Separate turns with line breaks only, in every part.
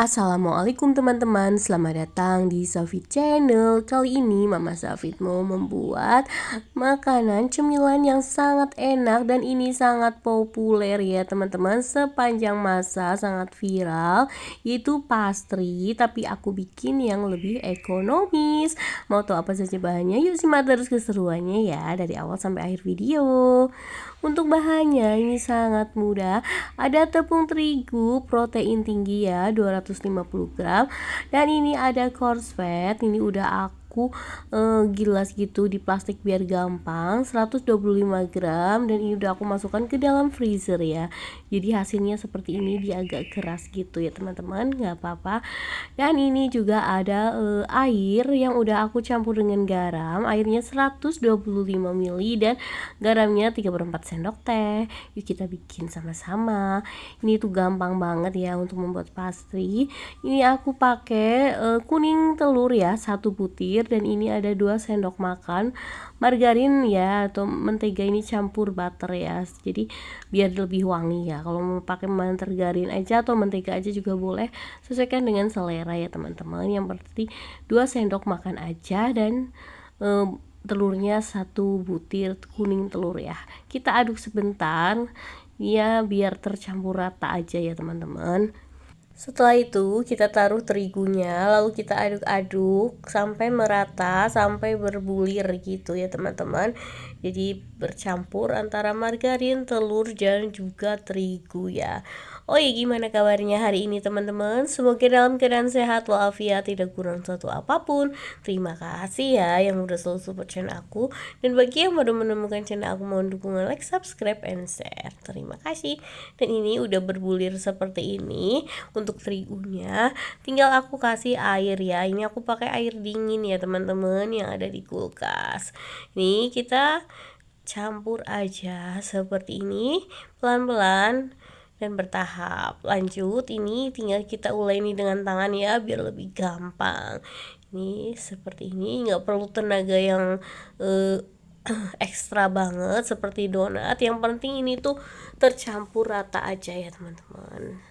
Assalamualaikum teman-teman, selamat datang di Safit Channel. Kali ini Mama Safit mau membuat makanan cemilan yang sangat enak dan ini sangat populer ya teman-teman. Sepanjang masa sangat viral, yaitu pastry, tapi aku bikin yang lebih ekonomis. Mau tahu apa saja bahannya? Yuk simak terus keseruannya ya dari awal sampai akhir video. Untuk bahannya ini sangat mudah. Ada tepung terigu protein tinggi ya 250 gram, dan ini ada coarse fat, ini udah aku gilas gitu di plastik biar gampang, 125 gram, dan ini udah aku masukkan ke dalam freezer ya. Jadi hasilnya seperti ini, dia agak keras gitu ya teman-teman, nggak apa-apa. Dan ini juga ada air yang udah aku campur dengan garam, airnya 125 ml dan garamnya 3/4 sendok teh. Yuk kita bikin sama-sama. Ini tuh gampang banget ya untuk membuat pastry. Ini aku pakai kuning telur ya, 1 butir, dan ini ada 2 sendok makan margarin ya atau mentega, ini campur butter ya. Jadi biar lebih wangi ya. Kalau mau pakai margarin aja atau mentega aja juga boleh, sesuaikan dengan selera ya teman-teman. Yang penting 2 sendok makan aja, dan telurnya 1 butir kuning telur ya. Kita aduk sebentar ya biar tercampur rata aja ya teman-teman. Setelah itu kita taruh terigunya, lalu kita aduk-aduk sampai merata, sampai berbulir gitu ya teman-teman. Jadi bercampur antara margarin, telur, dan juga terigu ya. Oh iya, gimana kabarnya hari ini teman-teman? Semoga dalam keadaan sehat walafiat, tidak kurang satu apapun. Terima kasih ya yang udah selalu support channel aku. Dan bagi yang baru menemukan channel aku, mohon dukungan like, subscribe, and share. Terima kasih. Dan ini udah berbulir seperti ini. Untuk terigunya tinggal aku kasih air ya. Ini aku pakai air dingin ya teman-teman yang ada di kulkas. Ini kita campur aja seperti ini, pelan-pelan dan bertahap. Lanjut, ini tinggal kita uleni dengan tangan ya biar lebih gampang. Ini seperti ini, nggak perlu tenaga yang ekstra banget seperti donat. Yang penting ini tuh tercampur rata aja ya teman-teman.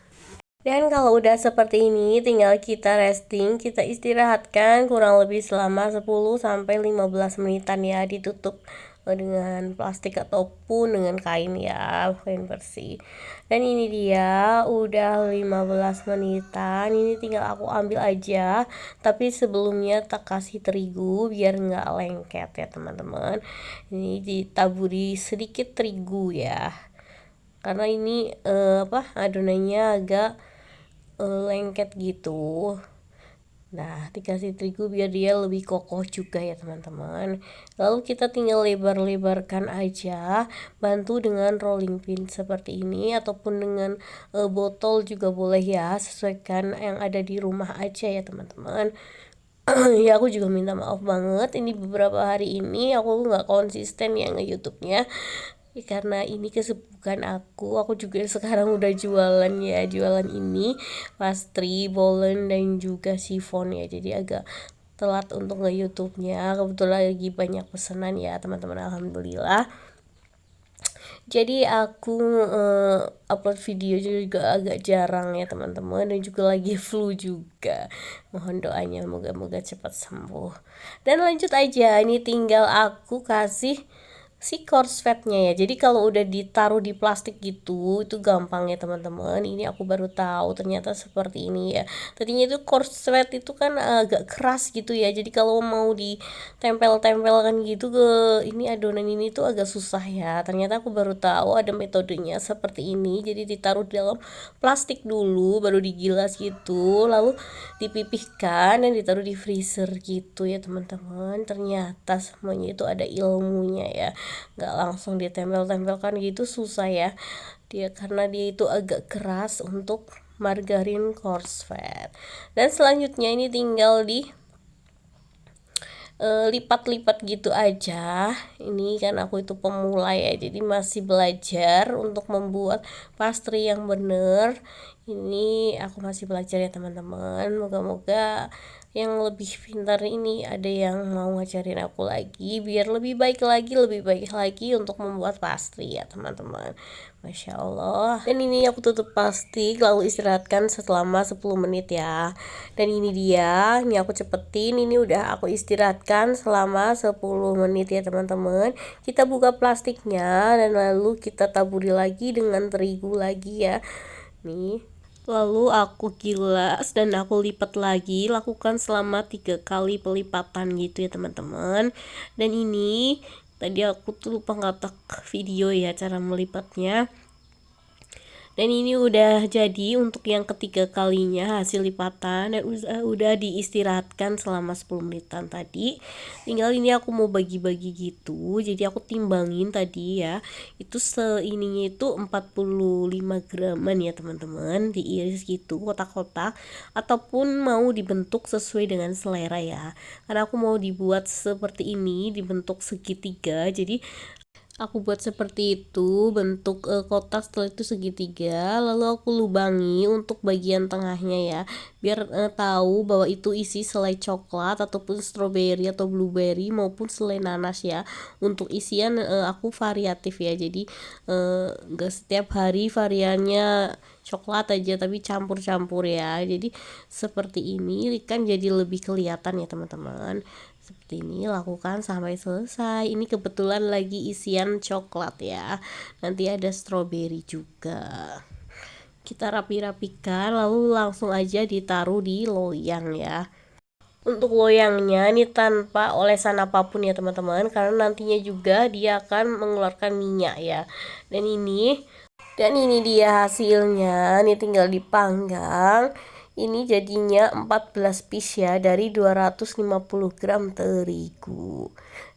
Dan kalau udah seperti ini, tinggal kita resting, kita istirahatkan kurang lebih selama 10-15 menitan ya, ditutup dengan plastik ataupun dengan kain ya, kain bersih. Dan ini dia udah 15 menitan, ini tinggal aku ambil aja, tapi sebelumnya tak kasih terigu biar nggak lengket ya teman-teman. Ini ditaburi sedikit terigu ya, karena ini adonannya agak lengket gitu. Nah, dikasih terigu biar dia lebih kokoh juga ya teman-teman. Lalu kita tinggal lebar-lebarkan aja, bantu dengan rolling pin seperti ini ataupun dengan botol juga boleh ya, sesuaikan yang ada di rumah aja ya teman-teman. Ya aku juga minta maaf banget, ini beberapa hari ini aku nggak konsisten ya nge-YouTube-nya. Karena ini kesibukan aku juga sekarang udah jualan ya, jualan ini pastry, bolen, dan juga chiffon ya, jadi agak telat untuk nge-YouTube-nya. Kebetulan lagi banyak pesanan ya teman-teman, alhamdulillah. Jadi aku upload video juga agak jarang ya teman-teman, dan juga lagi flu juga. Mohon doanya moga-moga cepat sembuh. Dan lanjut aja, ini tinggal aku kasih si coarse fatnya ya. Jadi kalau udah ditaruh di plastik gitu itu gampang ya teman-teman. Ini aku baru tahu ternyata seperti ini ya. Tadinya itu coarse fat itu kan agak keras gitu ya, jadi kalau mau ditempel-tempelkan gitu ke ini adonan ini tuh agak susah ya. Ternyata aku baru tahu ada metodenya seperti ini. Jadi ditaruh di dalam plastik dulu, baru digilas gitu, lalu dipipihkan dan ditaruh di freezer gitu ya teman-teman. Ternyata semuanya itu ada ilmunya ya, nggak langsung ditempel-tempelkan gitu, susah ya dia, karena dia itu agak keras untuk margarin coarse fat. Dan selanjutnya ini tinggal di lipat-lipat gitu aja. Ini kan aku itu pemula ya, jadi masih belajar untuk membuat pastry yang bener. Ini aku masih belajar ya teman-teman. Moga-moga yang lebih pintar ini ada yang mau ngajarin aku lagi biar lebih baik lagi untuk membuat pastry ya teman-teman. Masya Allah. Dan ini aku tutup plastik lalu istirahatkan selama 10 menit ya. Dan ini dia, ini aku cepetin, ini udah aku istirahatkan selama 10 menit ya teman-teman. Kita buka plastiknya dan lalu kita taburi lagi dengan terigu lagi ya. Nih, lalu aku gilas dan aku lipat lagi, lakukan selama 3 kali pelipatan gitu ya teman-teman. Dan ini tadi aku tuh lupa ngatak video ya cara melipatnya. Dan ini udah jadi untuk yang ketiga kalinya hasil lipatan dan udah diistirahatkan selama 10 menitan tadi. Tinggal ini aku mau bagi-bagi gitu. Jadi aku timbangin tadi ya. Itu seininya itu 45 graman ya teman-teman. Diiris gitu kotak-kotak ataupun mau dibentuk sesuai dengan selera ya. Karena aku mau dibuat seperti ini, dibentuk segitiga. Jadi aku buat seperti itu bentuk kotak, setelah itu segitiga, lalu aku lubangi untuk bagian tengahnya ya, biar tahu bahwa itu isi selai coklat ataupun stroberi atau blueberry maupun selai nanas ya. Untuk isian aku variatif ya, jadi nggak setiap hari variannya coklat aja tapi campur-campur ya. Jadi seperti ini kan jadi lebih kelihatan ya teman-teman. Seperti ini lakukan sampai selesai. Ini kebetulan lagi isian coklat ya. Nanti ada stroberi juga. Kita rapi-rapikan lalu langsung aja ditaruh di loyang ya. Untuk loyangnya ini tanpa olesan apapun ya teman-teman, karena nantinya juga dia akan mengeluarkan minyak ya. Dan ini dia hasilnya. Ini tinggal dipanggang. Ini jadinya 14 piece ya dari 250 gram terigu.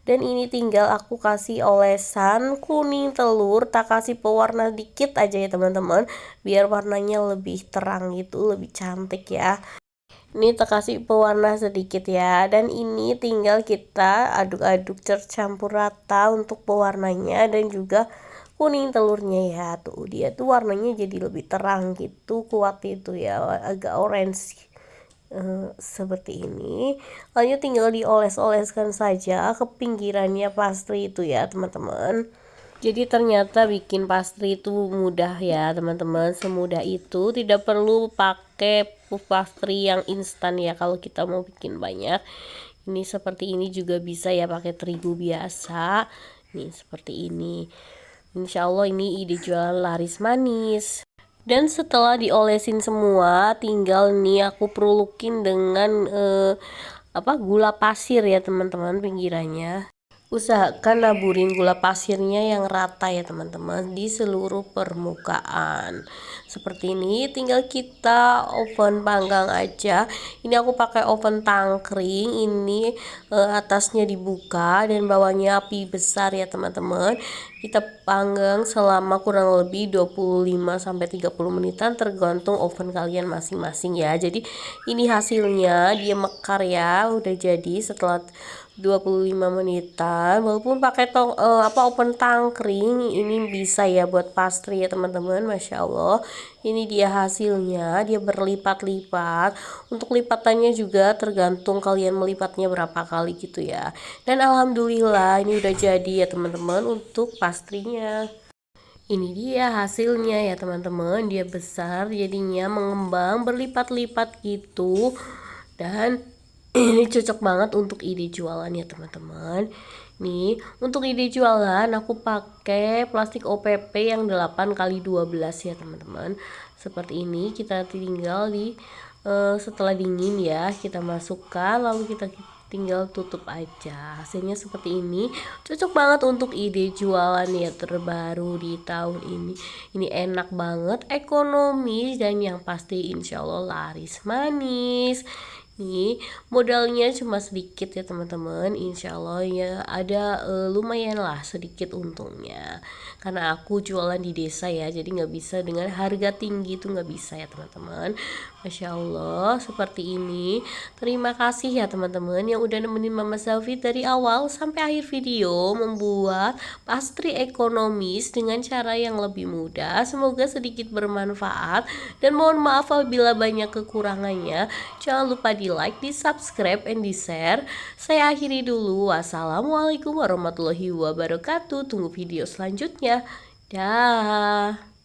Dan ini tinggal aku kasih olesan kuning telur, tak kasih pewarna dikit aja ya teman-teman, biar warnanya lebih terang gitu, lebih cantik ya. Ini tak kasih pewarna sedikit ya. Dan ini tinggal kita aduk-aduk tercampur rata untuk pewarnanya dan juga kuning telurnya ya. Tuh dia tuh warnanya jadi lebih terang gitu, kuat itu ya, agak orange seperti ini. Lalu tinggal dioles-oleskan saja ke pinggirannya pastry itu ya teman-teman. Jadi ternyata bikin pastry itu mudah ya teman-teman, semudah itu, tidak perlu pakai puff pastry yang instan ya kalau kita mau bikin banyak. Ini seperti ini juga bisa ya pakai terigu biasa. Nih seperti ini. Insya Allah ini ide jualan laris manis. Dan setelah diolesin semua, tinggal nih aku perlukin dengan gula pasir ya teman-teman pinggirannya. Usahakan naburin gula pasirnya yang rata ya teman-teman di seluruh permukaan. Seperti ini, tinggal kita oven panggang aja. Ini aku pakai oven tangkring. Ini atasnya dibuka dan bawahnya api besar ya teman-teman. Kita panggang selama kurang lebih 25 sampai 30 menitan tergantung oven kalian masing-masing ya. Jadi ini hasilnya dia mekar ya, udah jadi setelah 25 menitan. Walaupun pakai oven tangkring ini bisa ya buat pastry ya teman-teman. Masya Allah, ini dia hasilnya, dia berlipat-lipat. Untuk lipatannya juga tergantung kalian melipatnya berapa kali gitu ya. Dan alhamdulillah ini udah jadi ya teman-teman untuk pastrinya. Ini dia hasilnya ya teman-teman, dia besar jadinya, mengembang berlipat-lipat gitu. Dan ini cocok banget untuk ide jualan ya teman-teman. Nih, untuk ide jualan aku pakai plastik OPP yang 8x12 ya teman-teman. Seperti ini, kita tinggal setelah dingin ya, kita masukkan lalu kita tinggal tutup aja. Hasilnya seperti ini, cocok banget untuk ide jualan ya terbaru di tahun ini. Ini enak banget, ekonomis, dan yang pasti insya Allah laris manis. Nih, modalnya cuma sedikit ya teman-teman. Insya Allah ya ada lumayan lah sedikit untungnya. Karena aku jualan di desa ya, jadi nggak bisa dengan harga tinggi itu nggak bisa ya teman-teman. Masya Allah, seperti ini. Terima kasih ya teman-teman yang udah nemenin Mama Selfie dari awal sampai akhir video membuat pastry ekonomis dengan cara yang lebih mudah. Semoga sedikit bermanfaat dan mohon maaf apabila banyak kekurangannya. Jangan lupa di like, di subscribe, and di share. Saya akhiri dulu. Wassalamualaikum warahmatullahi wabarakatuh. Tunggu video selanjutnya. Dah.